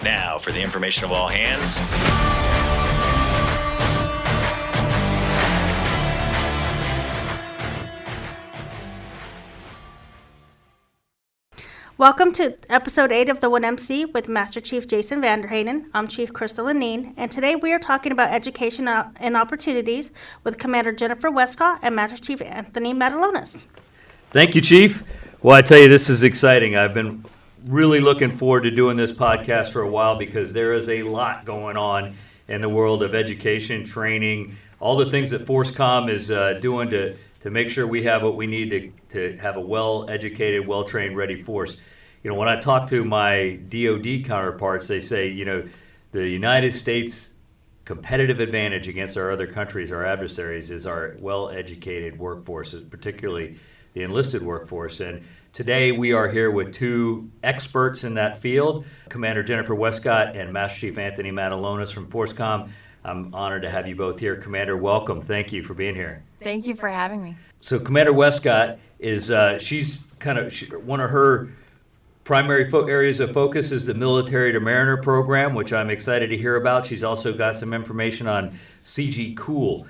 Now for the information of all hands. Welcome to episode 8 of the 1MC with Master Chief Jason Vanderhaden. I'm Chief Crystal Lenine, and today we are talking about education and opportunities with Commander Jennifer Westcott and Master Chief Anthony Matalonis. Thank you, Chief. Well, I tell you, this is exciting. I've been really looking forward to doing this podcast for a while because there is a lot going on in the world of education, training, all the things that ForceCom is doing to make sure we have what we need to have a well-educated, well-trained, ready force. You know, when I talk to my DoD counterparts, they say, you know, the United States competitive advantage against our other countries, our adversaries, is our well-educated workforce, particularly the enlisted workforce. And today we are here with two experts in that field, Commander Jennifer Westcott and Master Chief Anthony Matalonis from ForceCom. I'm honored to have you both here. Commander, welcome. Thank you for being here. Thank you for having me. So Commander Westcott is, she's one of her primary areas of focus is the Military to Mariner program, which I'm excited to hear about. She's also got some information on CG Cool.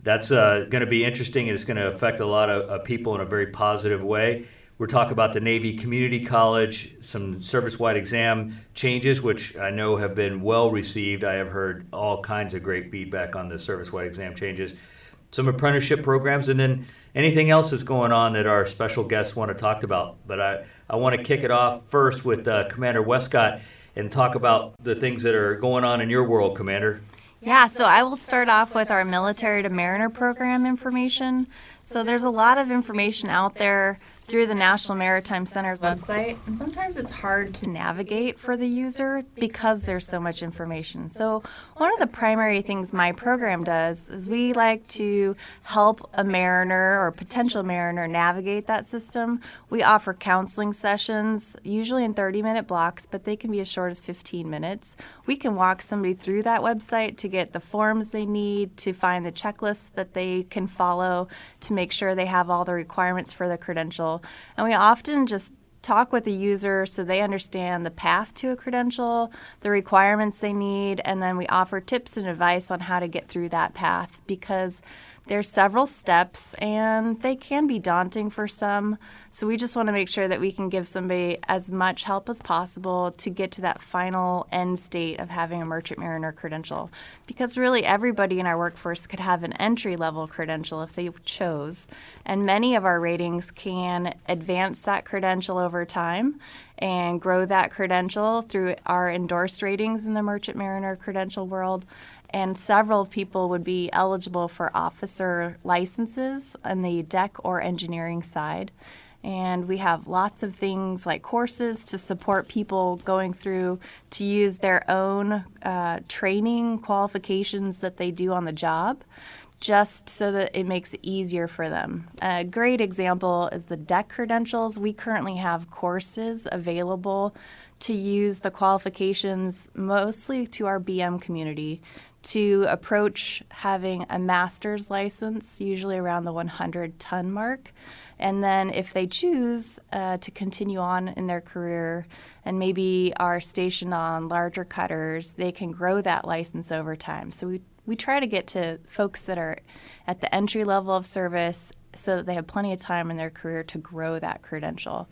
That's going to be interesting, and it's going to affect a lot of people in a very positive way. We're talking about the Navy Community College, some service-wide exam changes, which I know have been well received. I have heard all kinds of great feedback on the service-wide exam changes, some apprenticeship programs, and then anything else that's going on that our special guests want to talk about. But I want to kick it off first with Commander Westcott and talk about the things that are going on in your world, Commander. Yeah, so I will start off with our Military to Mariner program information. So there's a lot of information out there through the National Maritime Center's website, and sometimes it's hard to navigate for the user because there's so much information. So one of the primary things my program does is we like to help a mariner or potential mariner navigate that system. We offer counseling sessions, usually in 30-minute blocks, but they can be as short as 15 minutes. We can walk somebody through that website to get the forms they need, to find the checklists that they can follow to make sure they have all the requirements for the credential. And we often just talk with the user so they understand the path to a credential, the requirements they need, and then we offer tips and advice on how to get through that path, because there's several steps and they can be daunting for some. So we just want to make sure that we can give somebody as much help as possible to get to that final end state of having a merchant mariner credential. Because really everybody in our workforce could have an entry-level credential if they chose. And many of our ratings can advance that credential over time and grow that credential through our endorsed ratings in the merchant mariner credential world. And several people would be eligible for officer licenses on the deck or engineering side. And we have lots of things like courses to support people going through to use their own training qualifications that they do on the job, just so that it makes it easier for them. A great example is the deck credentials. We currently have courses available to use the qualifications mostly to our BM community to approach having a master's license, usually around the 100-ton mark. And then if they choose to continue on in their career and maybe are stationed on larger cutters, they can grow that license over time. So we try to get to folks that are at the entry level of service so that they have plenty of time in their career to grow that credential.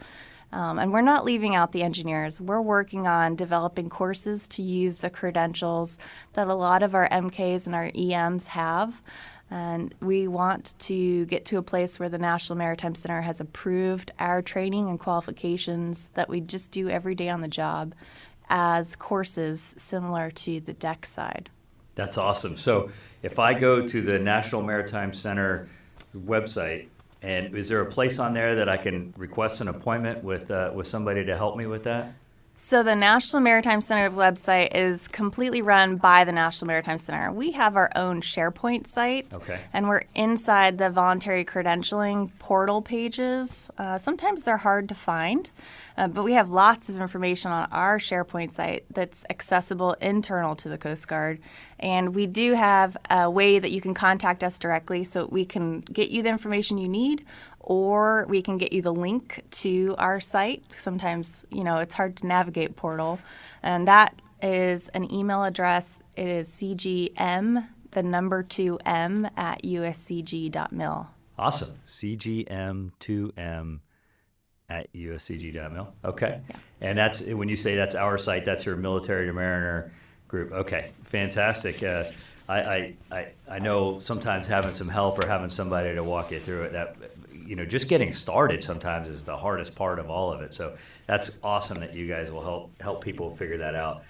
And we're not leaving out the engineers. We're working on developing courses to use the credentials that a lot of our MKs and our EMs have. And we want to get to a place where the National Maritime Center has approved our training and qualifications that we just do every day on the job as courses similar to the deck side. That's awesome. So if I go to the National Maritime Center website, and is there a place on there that I can request an appointment with somebody to help me with that? So the National Maritime Center website is completely run by the National Maritime Center. We have our own SharePoint site, and we're inside the voluntary credentialing portal pages. Sometimes they're hard to find, but we have lots of information on our SharePoint site that's accessible internal to the Coast Guard. And we do have a way that you can contact us directly so we can get you the information you need, or we can get you the link to our site. Sometimes, it's hard to navigate portal. And that is an email address. It is cgm, the number 2m, at uscg.mil. Awesome. CGM2M at uscg.mil. Okay. Yeah. And that's, when you say that's our site, that's your military to mariner group. Okay. Fantastic. I know sometimes having some help or having somebody to walk you through it, that, just getting started sometimes is the hardest part of all of it. So that's awesome that you guys will help people figure that out.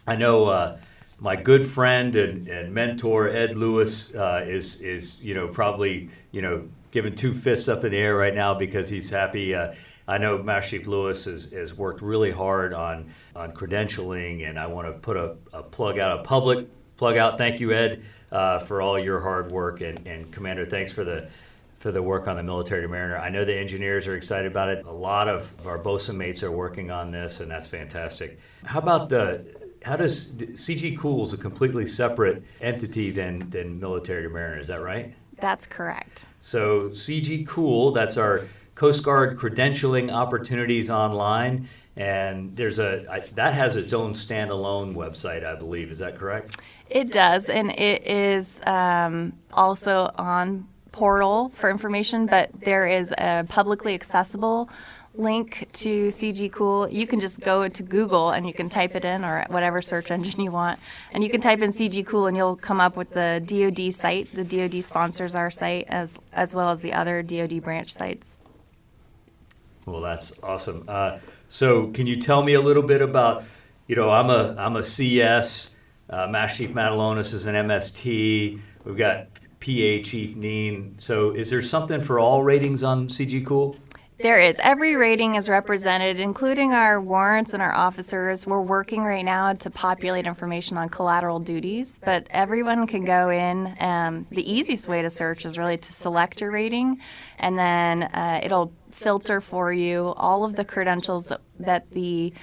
I know my good friend and mentor Ed Lewis is probably giving two fists up in the air right now because he's happy. I know Master Chief Lewis has worked really hard on credentialing, and I want to put a public plug out. Thank you, Ed, for all your hard work, and Commander, thanks for the work on the military to mariner. I know the engineers are excited about it. A lot of our bosun mates are working on this, and that's fantastic. How does CG Cool is a completely separate entity than military to mariner? Is that right? That's correct. So CG Cool, that's our Coast Guard credentialing opportunities online, and that has its own standalone website, I believe. Is that correct? It does, and it is also on portal for information, but there is a publicly accessible link to CG Cool. You can just go to Google and you can type it in, or whatever search engine you want, and you can type in CG Cool and you'll come up with the DoD site. The DoD sponsors our site as well as the other DoD branch sites. Well, that's awesome. So can you tell me a little bit about, I'm a CS, Master Chief Matalonis is an MST, we've got PA Chief Neen. So is there something for all ratings on CG Cool? There is. Every rating is represented, including our warrants and our officers. We're working right now to populate information on collateral duties, but everyone can go in. The easiest way to search is really to select your rating, and then it'll filter for you all of the credentials that the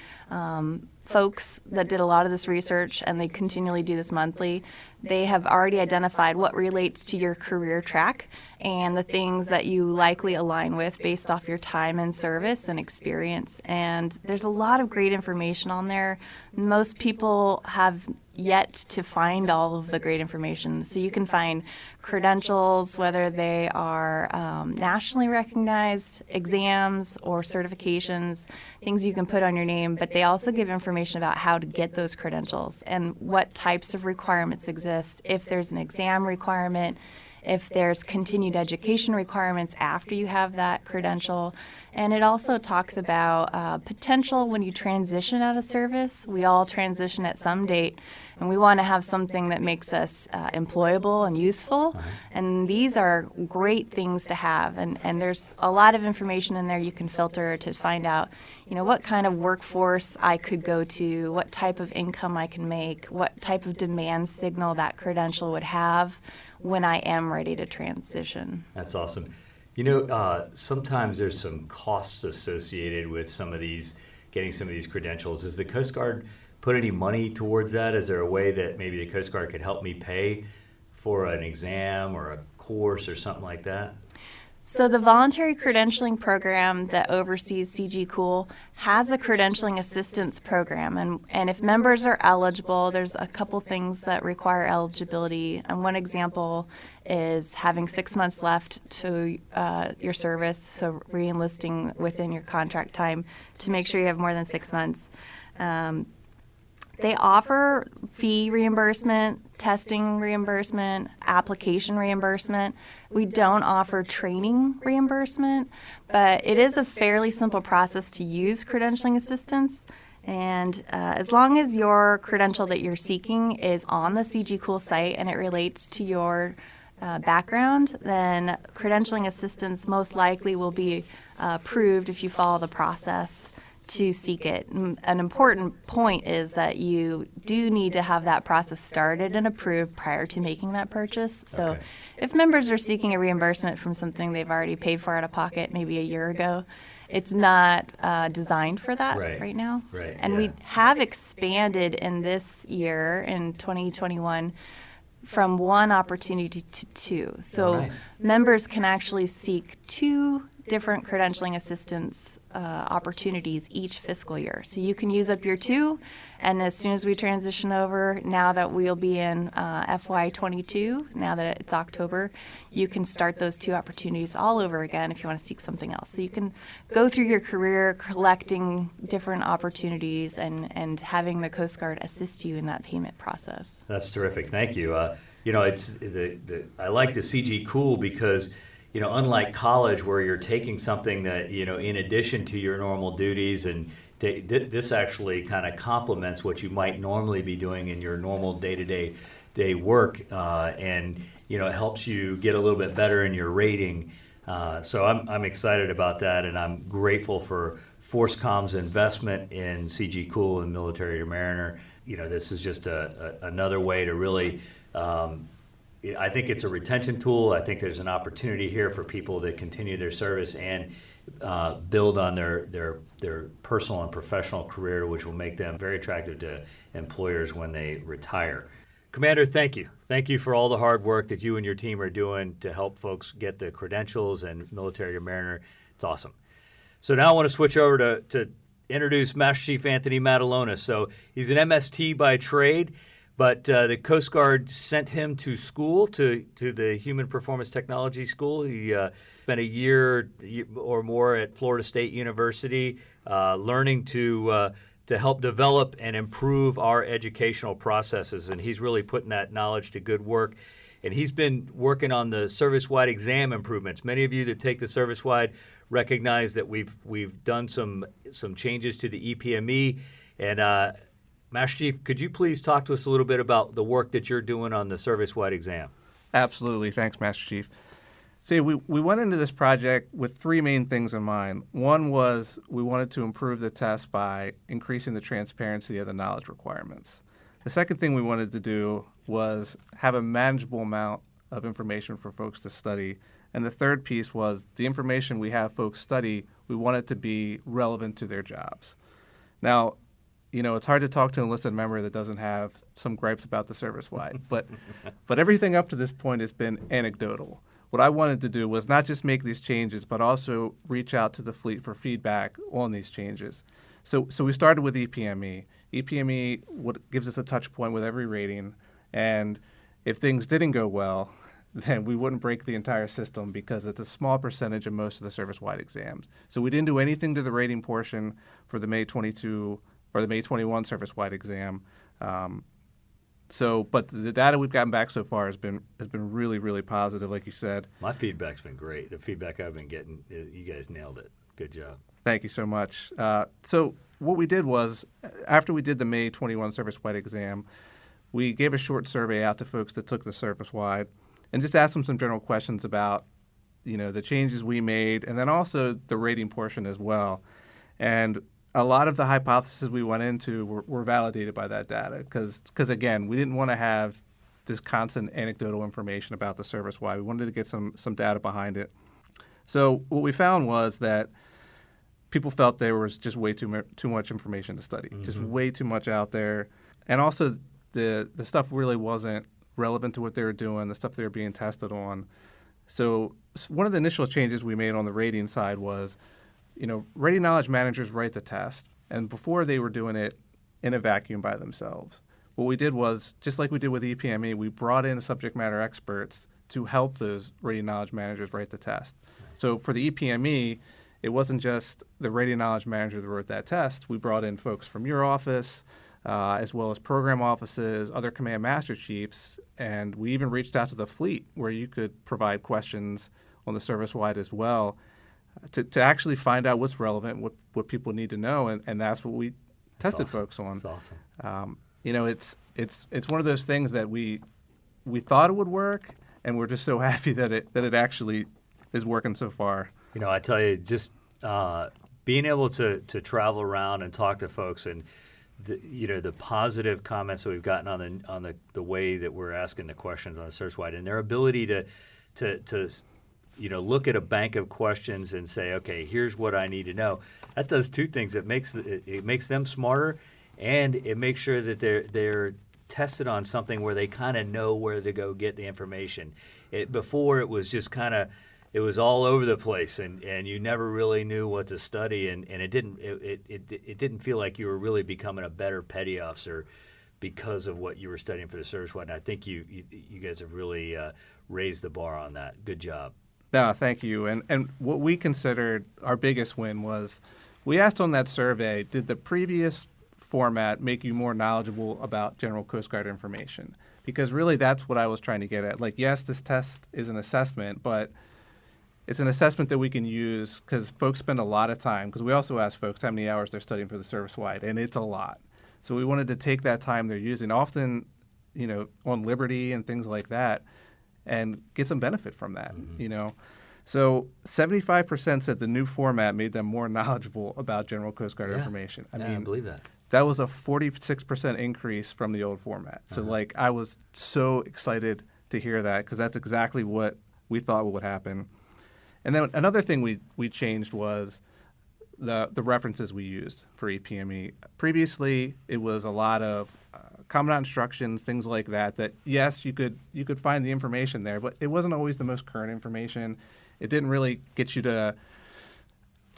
folks that did a lot of this research, and they continually do this monthly, they have already identified what relates to your career track and the things that you likely align with based off your time in service and experience. And there's a lot of great information on there. Most people have yet to find all of the great information. So you can find credentials, whether they are nationally recognized, exams or certifications, things you can put on your name, but they also give information about how to get those credentials and what types of requirements exist, if there's an exam requirement, if there's continued education requirements after you have that credential. And it also talks about potential when you transition out of service. We all transition at some date, and we want to have something that makes us employable and useful. And these are great things to have. And there's a lot of information in there you can filter to find out, what kind of workforce I could go to, what type of income I can make, what type of demand signal that credential would have when I am ready to transition. That's awesome. Sometimes there's some costs associated with getting some of these credentials. Does the Coast Guard put any money towards that? Is there a way that maybe the Coast Guard could help me pay for an exam or a course or something like that? So the voluntary credentialing program that oversees CG Cool has a credentialing assistance program. And if members are eligible, there's a couple things that require eligibility. And one example is having 6 months left to your service, so re-enlisting within your contract time to make sure you have more than 6 months. They offer fee reimbursement, testing reimbursement, application reimbursement. We don't offer training reimbursement, but it is a fairly simple process to use credentialing assistance. And as long as your credential that you're seeking is on the CG Cool site and it relates to your background, then credentialing assistance most likely will be approved if you follow the process to seek it. An important point is that you do need to have that process started and approved prior to making that purchase. So Okay. if members are seeking a reimbursement from something they've already paid for out of pocket maybe a year ago, it's not designed for that right now. Right, And yeah. we have expanded in this year, in 2021, from one opportunity to two. So nice. members can actually seek two different credentialing assistance opportunities each fiscal year. So you can use up your 2, and as soon as we transition over, now that we'll be in FY22, now that it's October, you can start those 2 opportunities all over again if you want to seek something else. So you can go through your career collecting different opportunities and having the Coast Guard assist you in that payment process. That's terrific. Thank you. It's I like the CG Cool because, unlike college where you're taking something that, in addition to your normal duties, and this actually kind of complements what you might normally be doing in your normal day work, and, it helps you get a little bit better in your rating. So I'm excited about that, and I'm grateful for ForceCom's investment in CG Cool and Military to Mariner. This is just another way to really, I think it's a retention tool. I think there's an opportunity here for people to continue their service and build on their personal and professional career, which will make them very attractive to employers when they retire. Commander, thank you. Thank you for all the hard work that you and your team are doing to help folks get the credentials and Military to Mariner. It's awesome. So now I want to switch over to introduce Master Chief Anthony Matalona. So he's an MST by trade, but the Coast Guard sent him to school, to the Human Performance Technology School. He spent a year or more at Florida State University learning to help develop and improve our educational processes, and he's really putting that knowledge to good work. And he's been working on the service-wide exam improvements. Many of you that take the service-wide recognize that we've done some changes to the EPME. And Master Chief, could you please talk to us a little bit about the work that you're doing on the service-wide exam? Absolutely. Thanks, Master Chief. So we went into this project with 3 main things in mind. One was we wanted to improve the test by increasing the transparency of the knowledge requirements. The second thing we wanted to do was have a manageable amount of information for folks to study. And the third piece was the information we have folks study, we want it to be relevant to their jobs. Now, it's hard to talk to an enlisted member that doesn't have some gripes about the service-wide, but everything up to this point has been anecdotal. What I wanted to do was not just make these changes, but also reach out to the fleet for feedback on these changes. So we started with EPME. EPME gives us a touch point with every rating, and if things didn't go well, then we wouldn't break the entire system because it's a small percentage of most of the service-wide exams. So we didn't do anything to the rating portion for the May 22 or the May 21 service-wide exam. But the data we've gotten back so far has been really, really positive, like you said. My feedback's been great. The feedback I've been getting, you guys nailed it. Good job. Thank you so much. So what we did was, after we did the May 21 service-wide exam, we gave a short survey out to folks that took the service-wide and just asked them some general questions about, the changes we made and then also the rating portion as well. And a lot of the hypotheses we went into were validated by that data because again, we didn't want to have this constant anecdotal information about the service-wide. We wanted to get some data behind it. So what we found was that people felt there was just way too much information to study, just way too much out there. And also the stuff really wasn't relevant to what they were doing, the stuff they were being tested on. So one of the initial changes we made on the rating side was, rating knowledge managers write the test, and before they were doing it in a vacuum by themselves. What we did was, just like we did with EPME, we brought in subject matter experts to help those rating knowledge managers write the test. So for the EPME, it wasn't just the rating knowledge manager that wrote that test. We brought in folks from your office, as well as program offices, other command master chiefs, and we even reached out to the fleet where you could provide questions on the service-wide as well. To actually find out what's relevant, what people need to know, and that's what we tested folks on. That's awesome. It's one of those things that we thought it would work, and we're just so happy that it actually is working so far. I tell you, just being able to travel around and talk to folks, and the positive comments that we've gotten on the way that we're asking the questions on the search-wide, and their ability to look at a bank of questions and say, okay, here's what I need to know. That does 2 things. It makes them smarter, and it makes sure that they're tested on something where they kind of know where to go get the information. Before it was just kind of, it was all over the place, and you never really knew what to study, and it didn't feel like you were really becoming a better petty officer because of what you were studying for the service wide. And I think you guys have really raised the bar on that. Good job. No, thank you. And what we considered our biggest win was we asked on that survey, did the previous format make you more knowledgeable about general Coast Guard information? Because really that's what I was trying to get at. Like, yes, this test is an assessment, but it's an assessment that we can use because folks spend a lot of time, because we also ask folks how many hours they're studying for the service-wide, and it's a lot. So we wanted to take that time they're using, often, on Liberty and things like that, and get some benefit from that, So 75% said the new format made them more knowledgeable about general Coast Guard information. I believe that. That was a 46% increase from the old format. So, I was so excited to hear that because that's exactly what we thought would happen. And then another thing we changed was the references we used for EPME. Previously, it was a lot of commandant instructions, things like that. That yes, you could find the information there, but it wasn't always the most current information. It didn't really get you to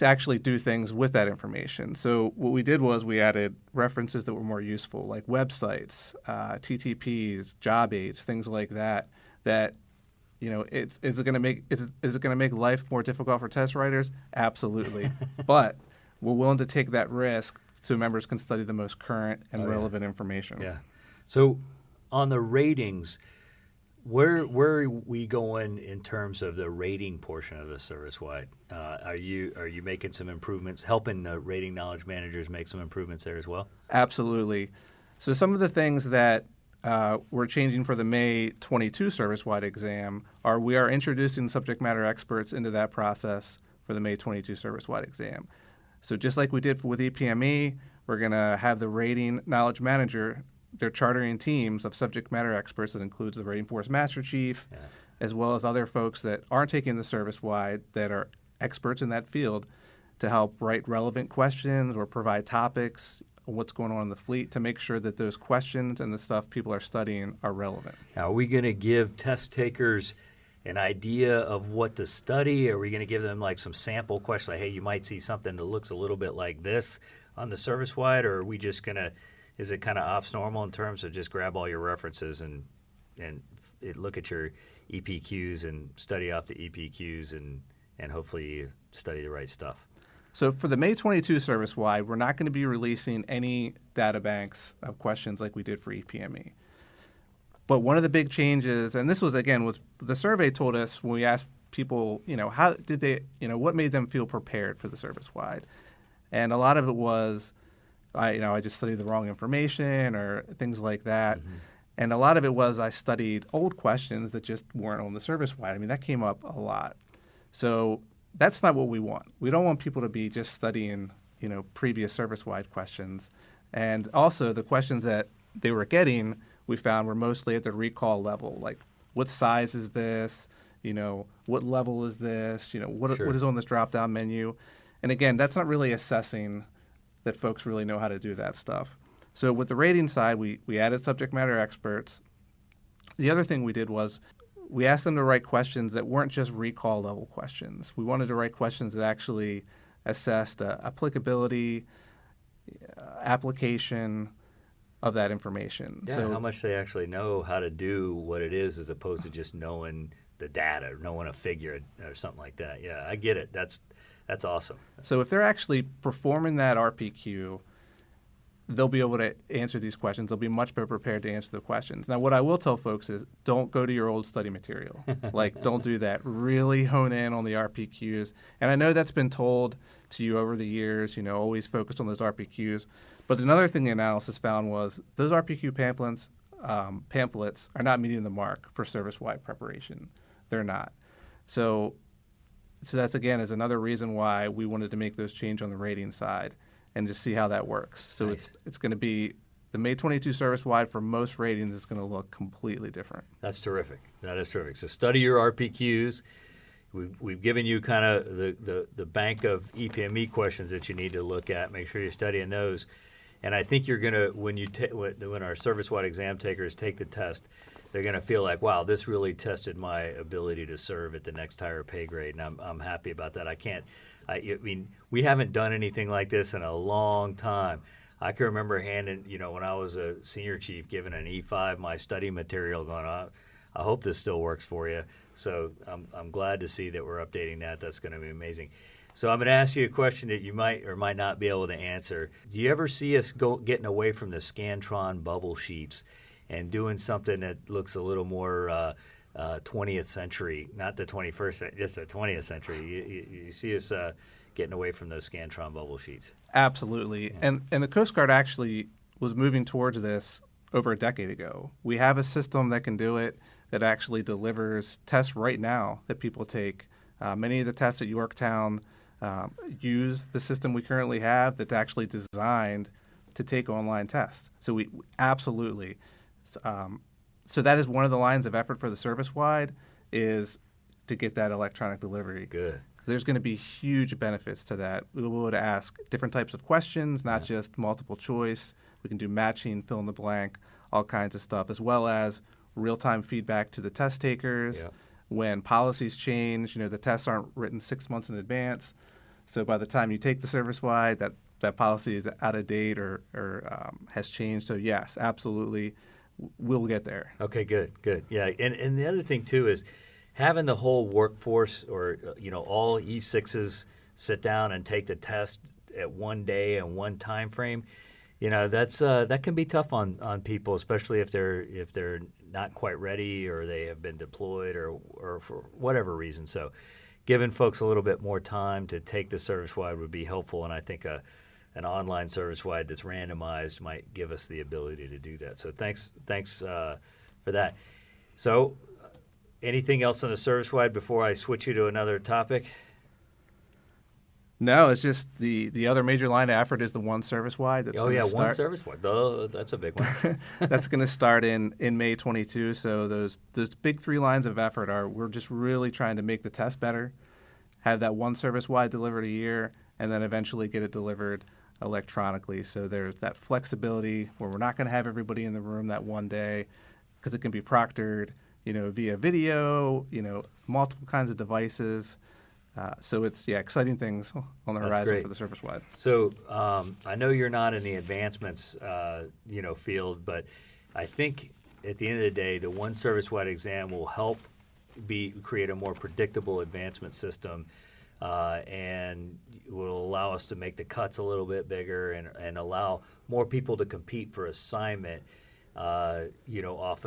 actually do things with that information. So what we did was we added references that were more useful, like websites, TTPs, job aids, things like that. Is it going to make life more difficult for test writers? Absolutely. But we're willing to take that risk so members can study the most current and relevant information. Yeah. So on the ratings, where are we going in terms of the rating portion of the service-wide? Are you making some improvements, helping the rating knowledge managers make some improvements there as well? Absolutely. So some of the things that we're changing for the May 22 service-wide exam are we are introducing subject matter experts into that process for the May 22 service-wide exam. So just like we did with EPME, we're going to have the rating knowledge manager, they're chartering teams of subject matter experts that includes the rating force master chief, as well as other folks that aren't taking the service-wide that are experts in that field to help write relevant questions or provide topics, what's going on in the fleet, to make sure that those questions and the stuff people are studying are relevant. Now, are we going to give test takers an idea of what to study? Are we going to give them like some sample questions, like, hey, you might see something that looks a little bit like this on the service-wide, or are we just going to, is it kind of ops normal in terms of just grab all your references and look at your EPQs and study off the EPQs and hopefully you study the right stuff? So for the May 22 service-wide, we're not going to be releasing any data banks of questions like we did for EPME. But one of the big changes, and this was the survey told us when we asked people, how did they, what made them feel prepared for the service-wide? And a lot of it was, I just studied the wrong information or things like that. Mm-hmm. And a lot of it was I studied old questions that just weren't on the service-wide. I mean, that came up a lot. So that's not what we want. We don't want people to be just studying, previous service-wide questions. And also the questions that they were getting, we found were mostly at the recall level. Like, what size is this? What level is this? What is on this drop-down menu? And again, that's not really assessing that folks really know how to do that stuff. So with the rating side, we added subject matter experts. The other thing we did was we asked them to write questions that weren't just recall level questions. We wanted to write questions that actually assessed applicability, application of that information. Yeah, so how much they actually know how to do what it is as opposed to just knowing the data or knowing a figure or something like that. Yeah, I get it. That's awesome. So if they're actually performing that RPQ, they'll be able to answer these questions. They'll be much better prepared to answer the questions. Now, what I will tell folks is don't go to your old study material. Don't do that. Really hone in on the RPQs. And I know that's been told to you over the years, always focus on those RPQs. But another thing the analysis found was those RPQ pamphlets are not meeting the mark for service-wide preparation. They're not. So that's, again, is another reason why we wanted to make those change on the rating side and just see how that works. So nice. It's going to be the May 22 service-wide for most ratings is going to look completely different. That's terrific. That is terrific. So study your RPQs. We've given you kind of the bank of EPME questions that you need to look at. Make sure you're studying those. And I think you're gonna when our service-wide exam takers take the test, they're gonna feel like, wow, this really tested my ability to serve at the next higher pay grade, and I'm happy about that. I mean, we haven't done anything like this in a long time. I can remember handing, when I was a senior chief, giving an E5 my study material, going, I hope this still works for you. So I'm glad to see that we're updating that. That's going to be amazing. So I'm going to ask you a question that you might or might not be able to answer. Do you ever see us getting away from the Scantron bubble sheets and doing something that looks a little more 20th century, not the 21st, just the 20th century? You see us getting away from those Scantron bubble sheets? Absolutely. Yeah. And the Coast Guard actually was moving towards this over a decade ago. We have a system that can do it, that actually delivers tests right now that people take. Many of the tests at Yorktown use the system we currently have that's actually designed to take online tests. So we absolutely. So that is one of the lines of effort for the service-wide, is to get that electronic delivery. Good. There's going to be huge benefits to that. We'll be able to ask different types of questions, not just multiple choice. We can do matching, fill in the blank, all kinds of stuff, as well as real-time feedback to the test takers. Yeah. When policies change, the tests aren't written 6 months in advance. So by the time you take the service-wide, that policy is out of date or has changed. So yes, absolutely, we'll get there. Okay, good. Yeah, and the other thing too is having the whole workforce, or all E6s sit down and take the test at one day and one time frame. That can be tough on people, especially if they're not quite ready, or they have been deployed, or for whatever reason. So giving folks a little bit more time to take the service-wide would be helpful, and I think an online service-wide that's randomized might give us the ability to do that. So thanks for that. So anything else on the service-wide before I switch you to another topic? No, it's just the other major line of effort is the one service-wide. One service-wide. Oh, that's a big one. That's going to start in May 22. So those big three lines of effort are, we're just really trying to make the test better, have that one service-wide delivered a year, and then eventually get it delivered electronically. So there's that flexibility where we're not going to have everybody in the room that one day, because it can be proctored, via video, multiple kinds of devices. So it's, exciting things on the horizon for the service-wide. So I know you're not in the advancements, field, but I think at the end of the day, the one service-wide exam will help create a more predictable advancement system, and will allow us to make the cuts a little bit bigger and allow more people to compete for assignment, off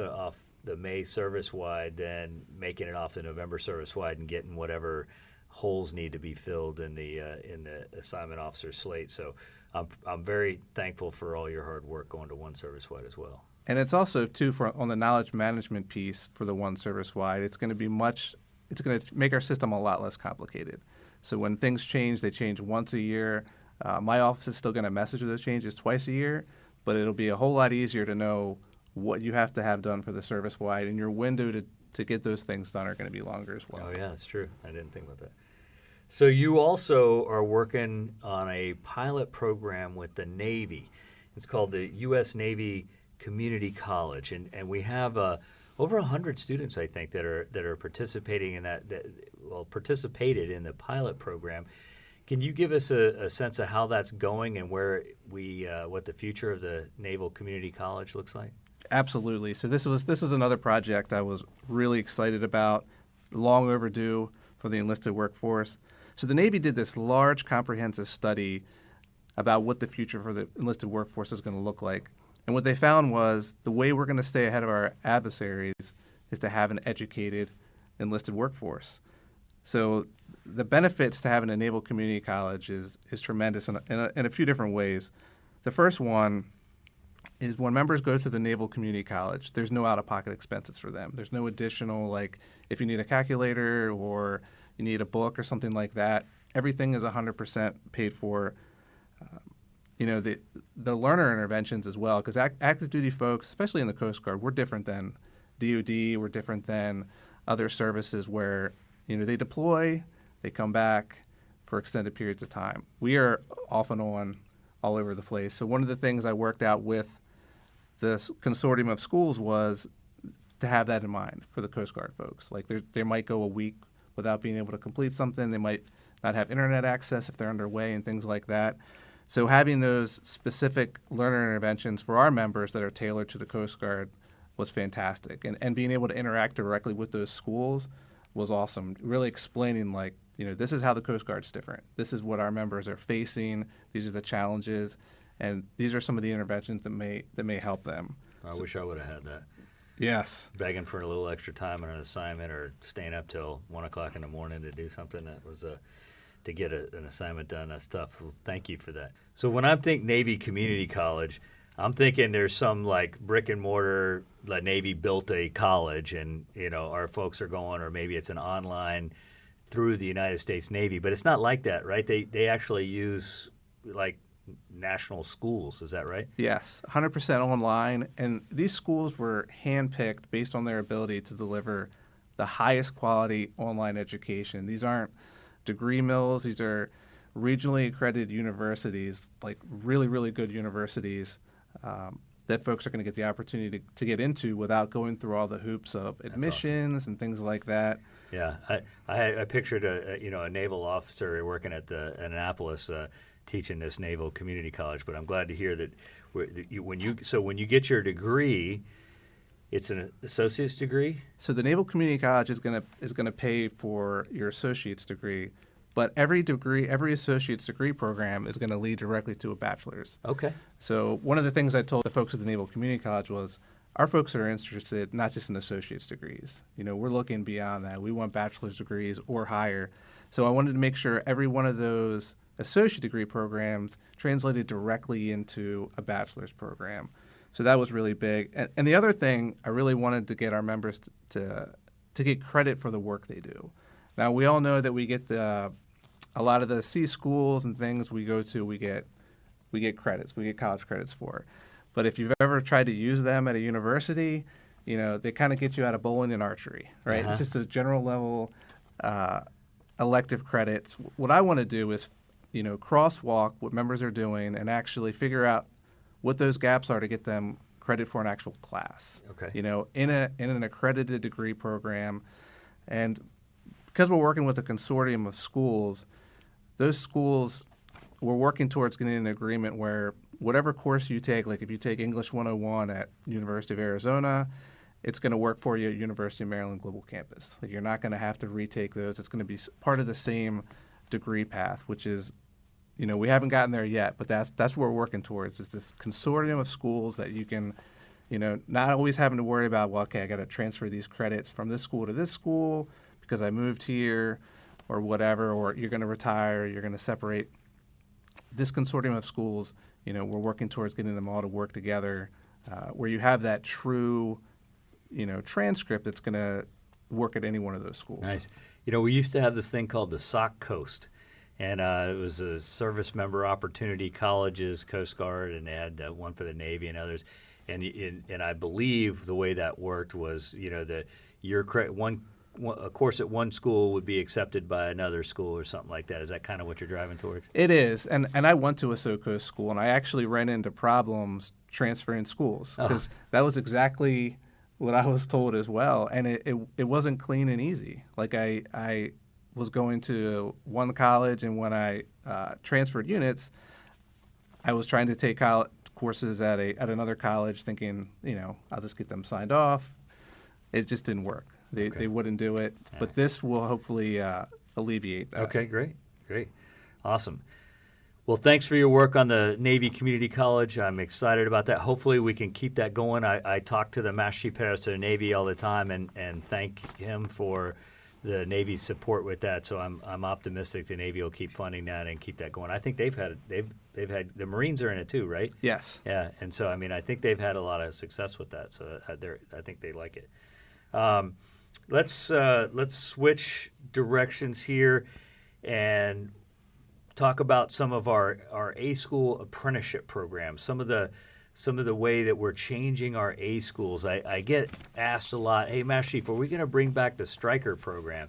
the May service-wide than making it off the November service-wide and getting whatever holes need to be filled in the assignment officer slate. So I'm very thankful for all your hard work going to one service-wide as well. And it's also too, on the knowledge management piece for the one service-wide, it's going to make our system a lot less complicated. So when things change, they change once a year. My office is still going to message those changes twice a year, but it'll be a whole lot easier to know what you have to have done for the service-wide, and your window to get those things done are going to be longer as well. Oh, yeah, that's true. I didn't think about that. So you also are working on a pilot program with the Navy. It's called the U.S. Navy Community College, and we have over 100 students, I think, that are participating in participated in the pilot program. Can you give us a sense of how that's going and where what the future of the Naval Community College looks like? Absolutely. So this was another project I was really excited about, long overdue for the enlisted workforce. So the Navy did this large comprehensive study about what the future for the enlisted workforce is going to look like. And what they found was the way we're going to stay ahead of our adversaries is to have an educated enlisted workforce. So the benefits to having a Naval Community College is tremendous in a few different ways. The first one is when members go to the Naval Community College, there's no out-of-pocket expenses for them. There's no additional, like if you need a calculator or you need a book or something like that, everything is 100% paid for. The learner interventions as well, because active duty folks, especially in the Coast Guard, we're different than DOD, we're different than other services where, they deploy, they come back for extended periods of time. We are off and on all over the place. So one of the things I worked out with this consortium of schools was to have that in mind for the Coast Guard folks. Like they might go a week without being able to complete something. They might not have internet access if they're underway and things like that. So having those specific learner interventions for our members that are tailored to the Coast Guard was fantastic. And being able to interact directly with those schools was awesome. Really explaining, like, this is how the Coast Guard's different. This is what our members are facing. These are the challenges. And these are some of the interventions that may help them. I wish I would have had that. Yes. Begging for a little extra time on an assignment or staying up till 1 o'clock in the morning to do something that was to get an assignment done. That's tough. Well, thank you for that. So when I think Navy Community College, I'm thinking there's some like brick and mortar, like Navy built a college and, our folks are going, or maybe it's an online through the United States Navy, but it's not like that, right? They actually use like national schools. Is that right? Yes, 100% online. And these schools were handpicked based on their ability to deliver the highest quality online education. These aren't degree mills. These are regionally accredited universities, like really, really good universities that folks are going to get the opportunity to get into without going through all the hoops of admissions and things like that. Yeah, I pictured a naval officer working at the Annapolis teaching this Naval Community College, but I'm glad to hear that when you get your degree, it's an associate's degree. So the Naval Community College is going to pay for your associate's degree, but every associate's degree program is going to lead directly to a bachelor's. Okay. So one of the things I told the folks at the Naval Community College was, our folks are interested not just in associate's degrees. We're looking beyond that. We want bachelor's degrees or higher. So I wanted to make sure every one of those associate degree programs translated directly into a bachelor's program. So that was really big. And the other thing, I really wanted to get our members to get credit for the work they do. Now, we all know that we get a lot of the C schools and things we go to, we get credits, we get college credits for. But if you've ever tried to use them at a university, they kind of get you out of bowling and archery, right? Uh-huh. It's just a general level elective credits. What I want to do is, crosswalk what members are doing and actually figure out what those gaps are to get them credit for an actual class. Okay. In an accredited degree program. And because we're working with a consortium of schools, those schools, we're working towards getting an agreement where whatever course you take, like if you take English 101 at University of Arizona, it's going to work for you at University of Maryland Global Campus. Like, you're not going to have to retake those. It's going to be part of the same degree path, which is, we haven't gotten there yet, but that's what we're working towards, is this consortium of schools that you can, not always having to worry about, well, okay, I got to transfer these credits from this school to this school because I moved here or whatever, or you're going to retire, you're going to separate. This consortium of schools, we're working towards getting them all to work together, where you have that true, transcript that's going to work at any one of those schools. Nice. We used to have this thing called the SOC Coast, and it was a service member opportunity colleges, Coast Guard, and they had one for the Navy and others. And I believe the way that worked was, a course at one school would be accepted by another school or something like that. Is that kind of what you're driving towards? It is, and I went to a SoCo school, and I actually ran into problems transferring schools because that was exactly what I was told as well, and it wasn't clean and easy. Like I was going to one college, and when I transferred units, I was trying to take courses at another college, thinking, I'll just get them signed off. It just didn't work. They wouldn't do it, but this will hopefully alleviate that. Okay, great, awesome. Well, thanks for your work on the Navy Community College. I'm excited about that. Hopefully we can keep that going. I talk to the Master Chief Pettis of the Navy all the time and thank him for the Navy's support with that. So I'm optimistic the Navy will keep funding that and keep that going. I think they've had the Marines are in it too, right? Yes. Yeah, and so I think they've had a lot of success with that. So I think they like it. Let's switch directions here and talk about some of our A school apprenticeship programs. Some of the way that we're changing our A schools. I get asked a lot, hey, Master Chief, are we going to bring back the Striker program?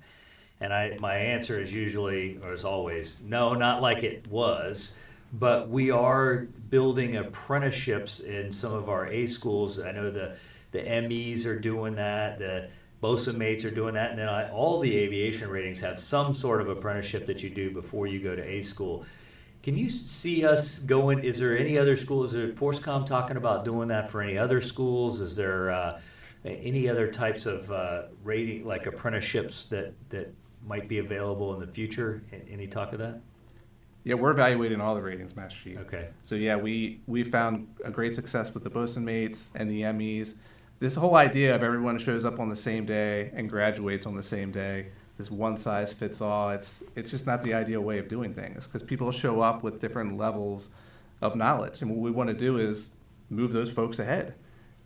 And my answer is usually, or as always, no, not like it was. but we are building apprenticeships in some of our A schools. I know the MEs are doing that, the BOSA mates are doing that, and then all the aviation ratings have some sort of apprenticeship that you do before you go to A school. Can you see us going, is there any other schools, is ForceCom talking about doing that for any other schools? Is there any other types of rating, like apprenticeships that might be available in the future? Any talk of that? Yeah, we're evaluating all the ratings, Master Chief. Okay. So yeah, we found a great success with the bosun mates and the MEs. This whole idea of everyone shows up on the same day and graduates on the same day, this one size fits all, it's just not the ideal way of doing things, because people show up with different levels of knowledge. And what we want to do is move those folks ahead.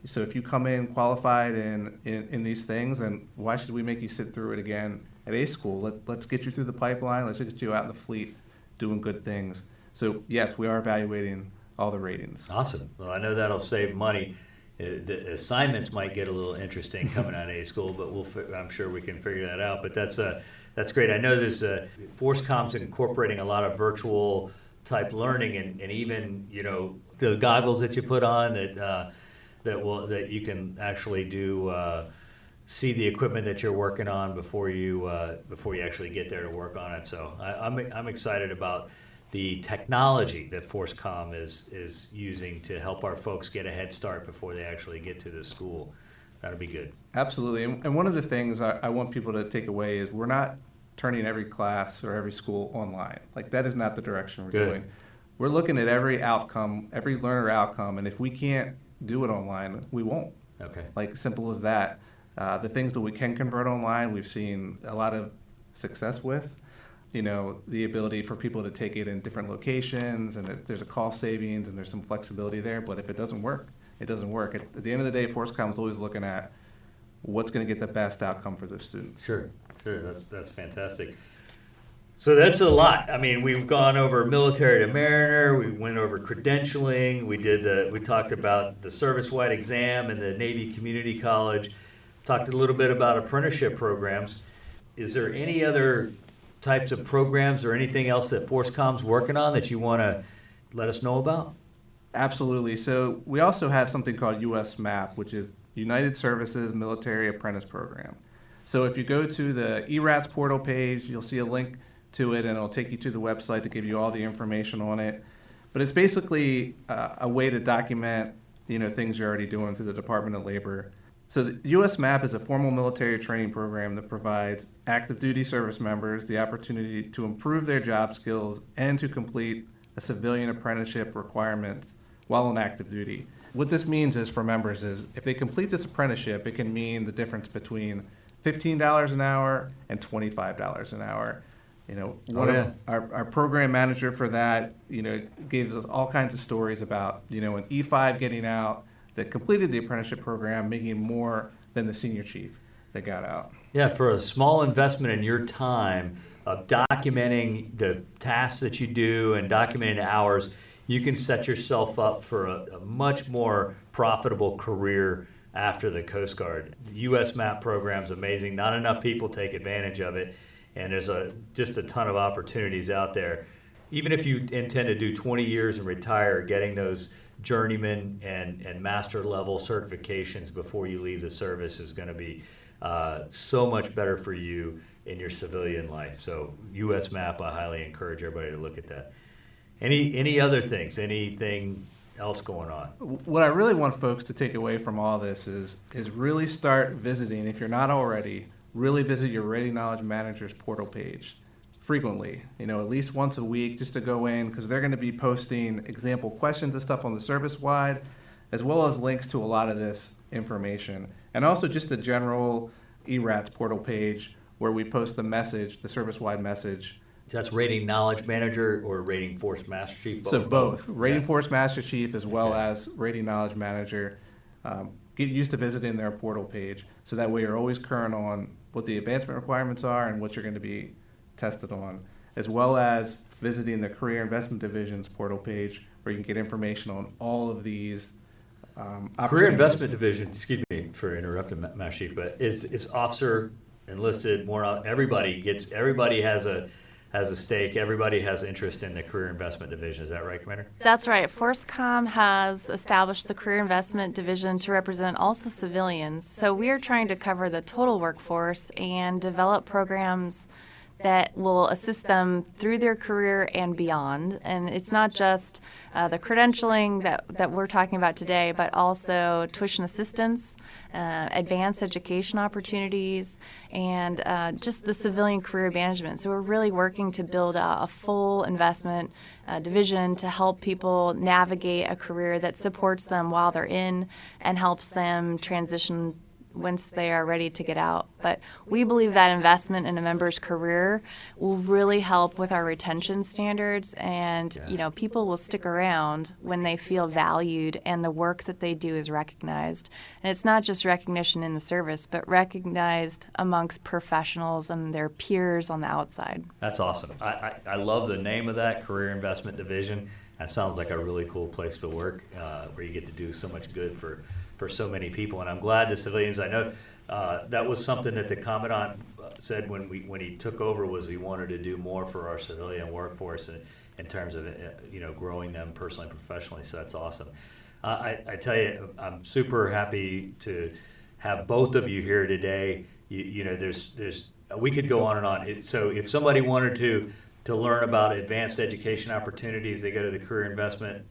So if you come in qualified in these things, then why should we make you sit through it again at A school? Let's get you through the pipeline. Let's get you out in the fleet doing good things. So yes, we are evaluating all the ratings. Awesome. Well, I know that'll save money. The assignments might get a little interesting coming out of A school, but I'm sure we can figure that out. But that's great. I know there's ForceCom's incorporating a lot of virtual type learning, and even the goggles that you put on that you can actually do see the equipment that you're working on before you actually get there to work on it. So I'm excited about the technology that ForceCom is using to help our folks get a head start before they actually get to the school. That'll be good. Absolutely. And one of the things I want people to take away is we're not turning every class or every school online. Like, that is not the direction we're going. We're looking at every outcome, every learner outcome, and if we can't do it online, we won't. Okay. Like, simple as that. The things that we can convert online, we've seen a lot of success with. The ability for people to take it in different locations, and that there's a cost savings and there's some flexibility there. But if it doesn't work, it doesn't work. At the end of the day, ForceCom is always looking at what's going to get the best outcome for those students. Sure. That's fantastic. So that's a lot. I mean, we've gone over military to mariner. We went over credentialing. We talked about the service-wide exam and the Navy Community College. Talked a little bit about apprenticeship programs. Is there any other types of programs or anything else that ForceCom's working on that you want to let us know about? Absolutely. So we also have something called US MAP, which is United Services Military Apprentice Program. So if you go to the ERATS portal page, you'll see a link to it, and it'll take you to the website to give you all the information on it. But it's basically a way to document, things you're already doing through the Department of Labor. So the US MAP is a formal military training program that provides active duty service members the opportunity to improve their job skills and to complete a civilian apprenticeship requirements while on active duty. What this means is, for members, is if they complete this apprenticeship, it can mean the difference between $15 an hour and $25 an hour. Of our program manager for that, gave us all kinds of stories about, an E5 getting out that completed the apprenticeship program, making more than the senior chief that got out. Yeah, for a small investment in your time of documenting the tasks that you do and documenting the hours, you can set yourself up for a much more profitable career after the Coast Guard. The US MAP program is amazing. Not enough people take advantage of it, and there's just a ton of opportunities out there. Even if you intend to do 20 years and retire, getting those journeyman and master level certifications before you leave the service is going to be so much better for you in your civilian life. So US MAP, I highly encourage everybody to look at that. Any other things? Anything else going on? What I really want folks to take away from all this is really start visiting, if you're not already, really visit your Ready Knowledge Manager's portal page frequently, at least once a week, just to go in, because they're going to be posting example questions and stuff on the service-wide, as well as links to a lot of this information. And also just a general ERATS portal page where we post the service-wide message. That's Rating Knowledge Manager or Rating Force Master Chief? So both. Rating Force Master Chief as well as Rating Knowledge Manager. Get used to visiting their portal page, so that way you're always current on what the advancement requirements are and what you're going to be tested on, as well as visiting the Career Investment Division's portal page where you can get information on all of these Career Investment Division, excuse me for interrupting, Master Chief, but is officer, enlisted, everybody has a has a stake. Everybody has interest in the Career Investment Division. Is that right, Commander? That's right. FORSCOM has established the Career Investment Division to represent also civilians. So we are trying to cover the total workforce and develop programs that will assist them through their career and beyond. And it's not just the credentialing that we're talking about today, but also tuition assistance, advanced education opportunities, and just the civilian career management. So we're really working to build a full investment division to help people navigate a career that supports them while they're in and helps them transition once they are ready to get out. But we believe that investment in a member's career will really help with our retention standards, and people will stick around when they feel valued and the work that they do is recognized. And it's not just recognition in the service, but recognized amongst professionals and their peers on the outside. That's awesome. I love the name of that, Career Investment Division. That sounds like a really cool place to work, where you get to do so much good for so many people. And I'm glad the civilians, I know that was something that the Commandant said when he took over, was he wanted to do more for our civilian workforce in terms of growing them personally and professionally. So that's awesome. I tell you, I'm super happy to have both of you here today. There's we could go on and on. So if somebody wanted to learn about advanced education opportunities, they go to the Career Investment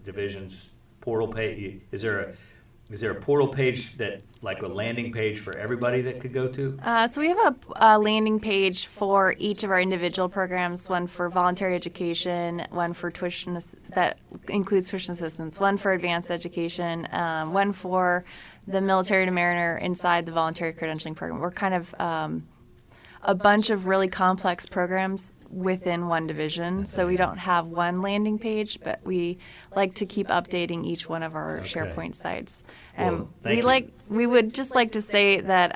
Division's portal page. Is there a portal page, that like a landing page for everybody that could go to? So we have a landing page for each of our individual programs, one for voluntary education, one for tuition that includes tuition assistance, one for advanced education, one for the military to mariner inside the voluntary credentialing program. We're kind of a bunch of really complex programs within one division. So we don't have one landing page, but we like to keep updating each one of our SharePoint sites. Well, We would just like to say that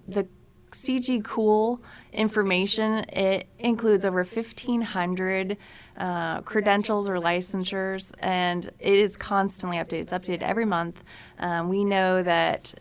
the CG Cool information, it includes over 1,500 credentials or licensures, and it is constantly updated. It's updated every month. We know that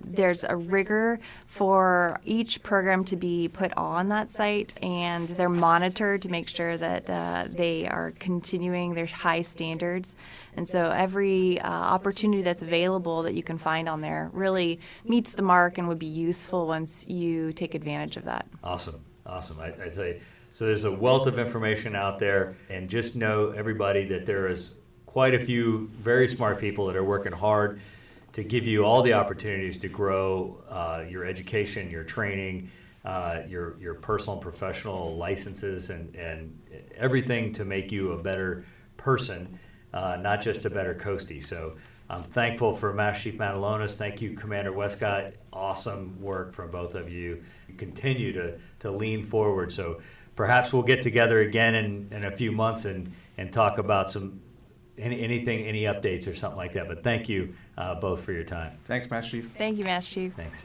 there's a rigor for each program to be put on that site, and they're monitored to make sure that they are continuing their high standards. And so every opportunity that's available that you can find on there really meets the mark and would be useful once you take advantage of that. Awesome. I tell you, so there's a wealth of information out there, and just know, everybody, that there is quite a few very smart people that are working hard to give you all the opportunities to grow your education, your training, your personal and professional licenses, and everything to make you a better person, not just a better coastie. So I'm thankful for Master Chief Matalonis. Thank you, Commander Westcott. Awesome work from both of you. You continue to lean forward. So perhaps we'll get together again in a few months and talk about any updates or something like that. But thank you both for your time. Thanks, Master Chief. Thank you, Master Chief. Thanks.